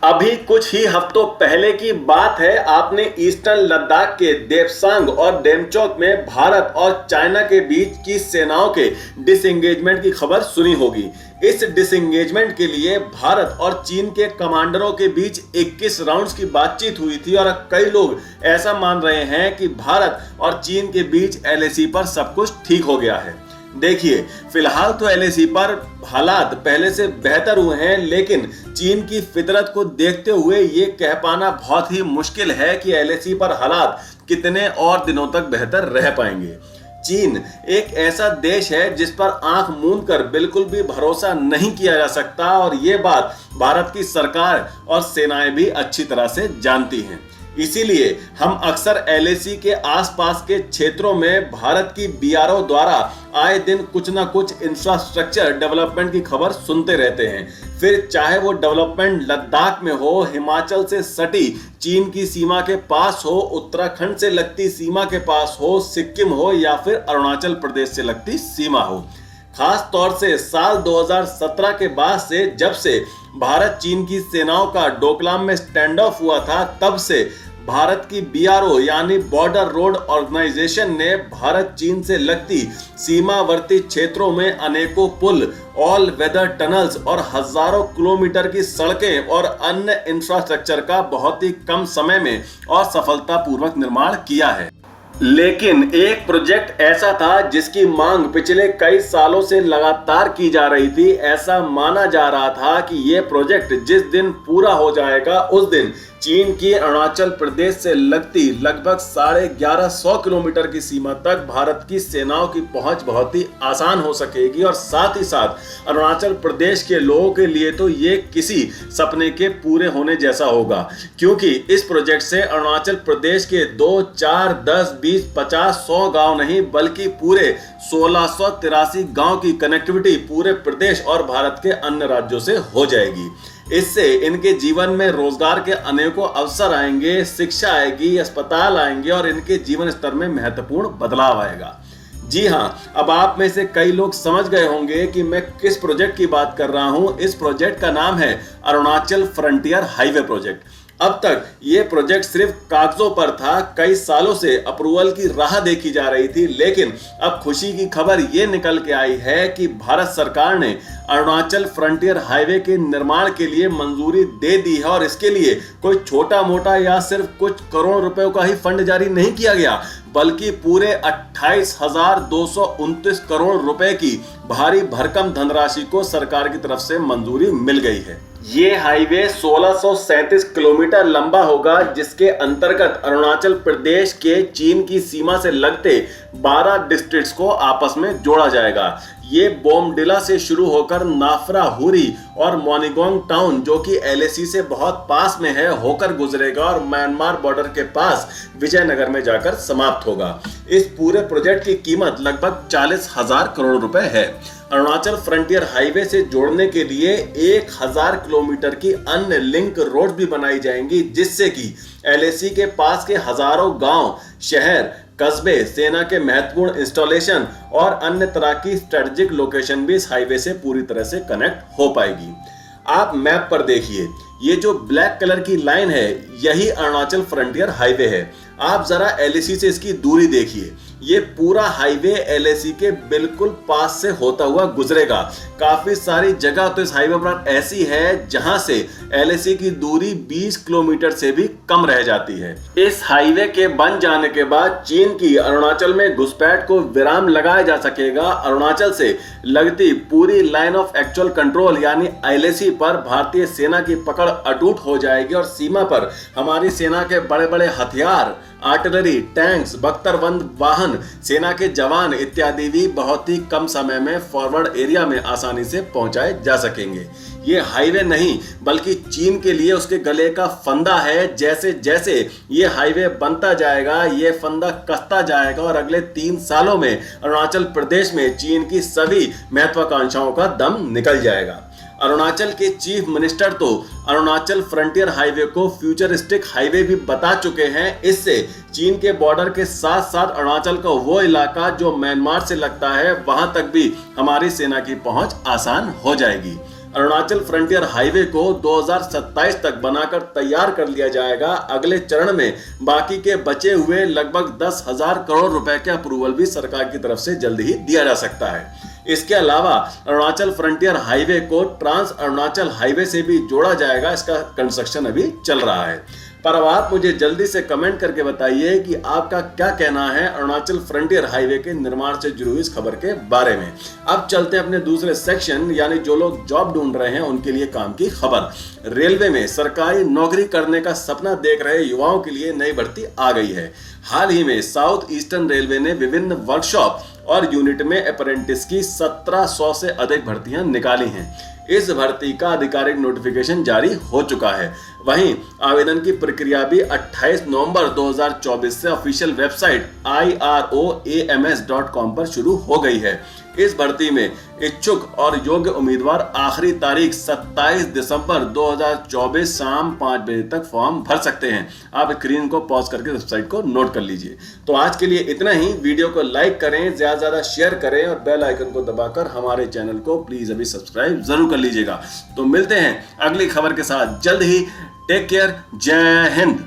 अभी कुछ ही हफ्तों पहले की बात है, आपने ईस्टर्न लद्दाख के देपसांग और डेमचोक में भारत और चाइना के बीच की सेनाओं के डिसएंगेजमेंट की खबर सुनी होगी। इस डिसएंगेजमेंट के लिए भारत और चीन के कमांडरों के बीच 21 राउंड्स की बातचीत हुई थी और कई लोग ऐसा मान रहे हैं कि भारत और चीन के बीच एलएसी पर सब कुछ ठीक हो गया है। देखिए, फिलहाल तो एलएसी पर हालात पहले से बेहतर हुए हैं, लेकिन चीन की फितरत को देखते हुए ये कह पाना बहुत ही मुश्किल है कि एलएसी पर हालात कितने और दिनों तक बेहतर रह पाएंगे। चीन एक ऐसा देश है जिस पर आंख मूंद कर बिल्कुल भी भरोसा नहीं किया जा सकता और ये बात भारत की सरकार और सेनाएं भी अच्छी तरह से जानती हैं। इसीलिए हम अक्सर एलएसी के आसपास के क्षेत्रों में भारत की बीआरओ द्वारा आए दिन कुछ ना कुछ इंफ्रास्ट्रक्चर डेवलपमेंट की खबर सुनते रहते हैं। फिर चाहे वो डेवलपमेंट लद्दाख में हो, हिमाचल से सटी चीन की सीमा के पास हो, उत्तराखंड से लगती सीमा के पास हो, सिक्किम हो या फिर अरुणाचल प्रदेश से लगती सीमा हो। खास तौर से साल 2017 के बाद से जब से भारत चीन की सेनाओं का डोकलाम में स्टैंड ऑफ हुआ था, तब से भारत की बीआरओ यानी बॉर्डर रोड ऑर्गेनाइजेशन ने भारत चीन से लगती सीमावर्ती क्षेत्रों में अनेकों पुल, ऑल वेदर टनल्स और हजारों किलोमीटर की सड़कें और अन्य इंफ्रास्ट्रक्चर का बहुत ही कम समय में और सफलतापूर्वक निर्माण किया है। लेकिन एक प्रोजेक्ट ऐसा था जिसकी मांग पिछले कई सालों से लगातार की जा रही थी। ऐसा माना जा रहा था कि यह प्रोजेक्ट जिस दिन पूरा हो जाएगा उस दिन चीन की अरुणाचल प्रदेश से लगती लगभग 1150 किलोमीटर की सीमा तक भारत की सेनाओं की पहुंच बहुत ही आसान हो सकेगी और साथ ही साथ अरुणाचल प्रदेश के लोगों के लिए तो ये किसी सपने के पूरे होने जैसा होगा, क्योंकि इस प्रोजेक्ट से अरुणाचल प्रदेश के 2, 4, 10, 20, 50, 100 गांव नहीं बल्कि पूरे 1683 गांव की कनेक्टिविटी पूरे प्रदेश और भारत के अन्य राज्यों से हो जाएगी। इससे इनके जीवन में रोजगार के अनेकों अवसर आएंगे, शिक्षा आएगी, अस्पताल आएंगे और इनके जीवन स्तर में महत्वपूर्ण बदलाव आएगा। जी हां, अब आप में से कई लोग समझ गए होंगे कि मैं किस प्रोजेक्ट की बात कर रहा हूं। इस प्रोजेक्ट का नाम है अरुणाचल फ्रंटियर हाईवे प्रोजेक्ट। अब तक ये प्रोजेक्ट सिर्फ कागजों पर था, कई सालों से अप्रूवल की राह देखी जा रही थी, लेकिन अब खुशी की खबर ये निकल के आई है कि भारत सरकार ने अरुणाचल फ्रंटियर हाईवे के निर्माण के लिए मंजूरी दे दी है और इसके लिए कोई छोटा मोटा या सिर्फ कुछ करोड़ रुपयों का ही फंड जारी नहीं किया गया, बल्कि पूरे 28,229 करोड़ रुपए की भारी भरकम धनराशि को सरकार की तरफ से मंजूरी मिल गई है। ये हाईवे 1637 किलोमीटर लंबा होगा, जिसके अंतर्गत अरुणाचल प्रदेश के चीन की सीमा से लगते 12 डिस्ट्रिक्ट्स को आपस में जोड़ा जाएगा। ये बोमडिला से शुरू होकर नाफरा, हुरी और मोनिगोंग टाउन, जो कि एलएसी से बहुत पास में है, होकर गुजरेगा और म्यांमार बॉर्डर के पास विजयनगर में जाकर समाप्त होगा। इस पूरे प्रोजेक्ट की कीमत लगभग 40,000 करोड़ रुपए है। अरुणाचल फ्रंटियर हाईवे से जोड़ने के लिए 1000 किलोमीटर की अन्य लिंक रोड भी बनाई जाएंगी, जिससे कि एलएसी के पास के हजारों गांव, शहर, कस्बे, सेना के महत्वपूर्ण इंस्टॉलेशन और अन्य तरह की स्ट्रेटेजिक लोकेशन भी इस हाईवे से पूरी तरह से कनेक्ट हो पाएगी। आप मैप पर देखिए, ये जो ब्लैक कलर की लाइन है यही अरुणाचल फ्रंटियर हाईवे है। आप जरा एलएसी से इसकी दूरी देखिए, ये पूरा हाईवे एलएसी के बिल्कुल पास से होता हुआ गुजरेगा। काफी सारी जगह तो इस हाईवे पर ऐसी है जहां से एलएसी की दूरी 20 किलोमीटर से भी कम रह जाती है। इस हाईवे के बन जाने के बाद चीन की अरुणाचल में घुसपैठ को विराम लगाया जा सकेगा। अरुणाचल से लगती पूरी लाइन ऑफ एक्चुअल कंट्रोल यानी एलएसी पर भारतीय सेना की पकड़ अटूट हो जाएगी और सीमा पर हमारी सेना के बड़े बड़े हथियार, आर्टिलरी, टैंक्स, बख्तरबंद वाहन, सेना के जवान इत्यादि भी बहुत ही कम समय में फॉरवर्ड एरिया में आसानी से पहुंचाए जा सकेंगे। ये हाईवे नहीं बल्कि चीन के लिए उसके गले का फंदा है। जैसे जैसे ये हाईवे बनता जाएगा, ये फंदा कसता जाएगा और अगले 3 सालों में अरुणाचल प्रदेश में चीन की सभी महत्वाकांक्षाओं का दम निकल जाएगा। अरुणाचल के चीफ मिनिस्टर तो अरुणाचल फ्रंटियर हाईवे को फ्यूचरिस्टिक हाईवे भी बता चुके हैं। इससे चीन के बॉर्डर के साथ साथ अरुणाचल का वो इलाका जो म्यांमार से लगता है, वहां तक भी हमारी सेना की पहुंच आसान हो जाएगी। अरुणाचल फ्रंटियर हाईवे को 2027 तक बनाकर तैयार कर लिया जाएगा। अगले चरण में बाकी के बचे हुए लगभग 10,000 करोड़ रुपए के अप्रूवल भी सरकार की तरफ से जल्द ही दिया जा सकता है। इसके अलावा अरुणाचल फ्रंटियर हाईवे को ट्रांस अरुणाचल हाईवे से भी जोड़ा जाएगा। इसका कंस्ट्रक्शन अभी चल रहा है। पर अब आप मुझे जल्दी से कमेंट करके बताइए कि आपका क्या कहना है अरुणाचल फ्रंटियर हाईवे के निर्माण से जुड़ी हुई इस खबर के बारे में। अब चलते हैं अपने दूसरे सेक्शन, यानी जो लोग जॉब ढूंढ रहे हैं उनके लिए काम की खबर। रेलवे में सरकारी नौकरी करने का सपना देख रहे युवाओं के लिए नई भर्ती आ गई है। हाल ही में साउथ ईस्टर्न रेलवे ने विभिन्न वर्कशॉप और यूनिट में अप्रेंटिस की 1700 से अधिक भर्तियां निकाली हैं। इस भर्ती का आधिकारिक नोटिफिकेशन जारी हो चुका है। वहीं आवेदन की प्रक्रिया भी 28 नवंबर 2024 से ऑफिशियल वेबसाइट iroams.com पर शुरू हो गई है। इस भर्ती में इच्छुक और योग्य उम्मीदवार आखिरी तारीख 27 दिसंबर 2024 शाम 5 बजे तक फॉर्म भर सकते हैं। आप स्क्रीन को पॉज करके वेबसाइट को नोट कर लीजिए। तो आज के लिए इतना ही। वीडियो को लाइक करें, ज्यादा से ज्यादा शेयर करें और बेल आइकन को दबाकर हमारे चैनल को प्लीज अभी सब्सक्राइब जरूर कर लीजिएगा। तो मिलते हैं अगली खबर के साथ जल्द ही। Take care. जय हिंद।